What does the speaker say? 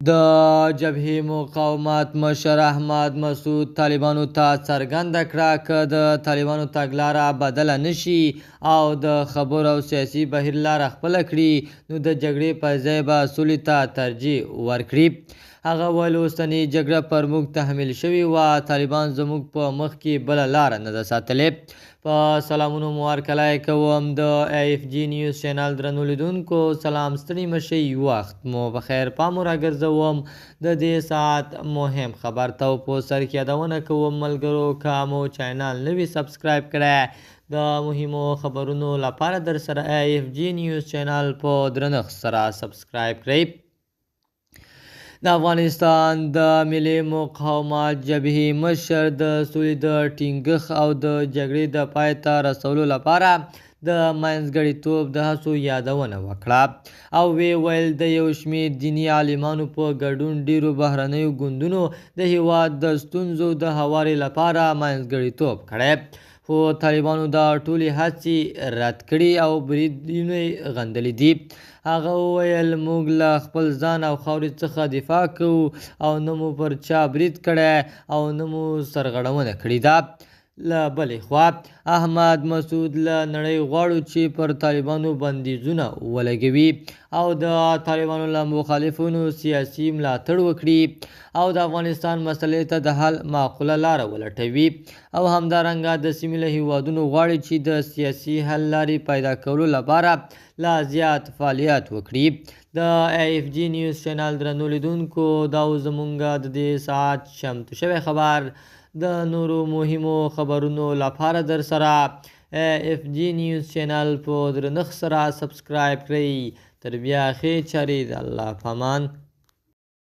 د جبهې مقاومت مشر احمد مسعود طالبانو ته څرګنده کړه که د طالبانو تګلاره بدله نشي او د خبرو او سیاسي بهیر لاره خپله کړي نو د جګړې پر ځای به سولې ته ترجیح ورکړي. هغه وویل اوسنۍ جګړه پر موږ تحمیل شوې وه، طالبان زموږ په مخ کې بله لاره نه ده ساتلې. په سلامونو مو هرکلی کوم د AFG نیوز چینل درنو لیدونکو، سلام، ستړي مشئ، وخت مو بخیر. پام راګرځوم د دې ساعت مهم خبر ته په سر کې یادونه کوم ملګرو که مو چینل نه وي سبسکرایب کړی د مهمو خبرونو لپاره در سره AFG نیوز چینل په درنښت سره سبسکرایب کړئ. د افغانستان د ملي مقاومت جبهې مشر د سولې د ټینګښت او د جګړې د پای ته رسولو لپاره د منځګړیتوب د هڅو یادونه وکړه او ویې ویل د یو شمېر دیني عالمانو په ګډون ډیرو بهرنیو ګوندونو د هیواد د ستونزو د هواري لپاره منځګړیتوب کړی، خو طالبانو دا ټولې هڅې رد کړي او بریدونه یې غندلي دي. هغه وویل موږ له خپل ځان او خاورې څخه دفاع کوو او نه مو پر چا برید کړی او نه مو سرغړونه کړې ده. له بلې خوا احمد مسعود له نړۍ غواړو چې پر طالبانو بندیزونه ولګوي او د طالبانو له مخالفینو سیاسي ملاتړ وکړي او د افغانستان مسلې ته د حل معقوله لاره ولټوي او همدارنګه د سیمې له هیوادونو غواړي چې د سیاسي حل لارې پیدا کولو لپاره لا زیات فعالیت وکړي. د AFG نیوز چینل درنو لیدونکو، دا زموږ د دې ساعت چمتو شوی خبر. د نورو مهمو خبرونو لپاره در سره AFG نیوز چینل په درنښت سره سبسکرایب کړئ. تر بیا ښې چارې، د الله په امان.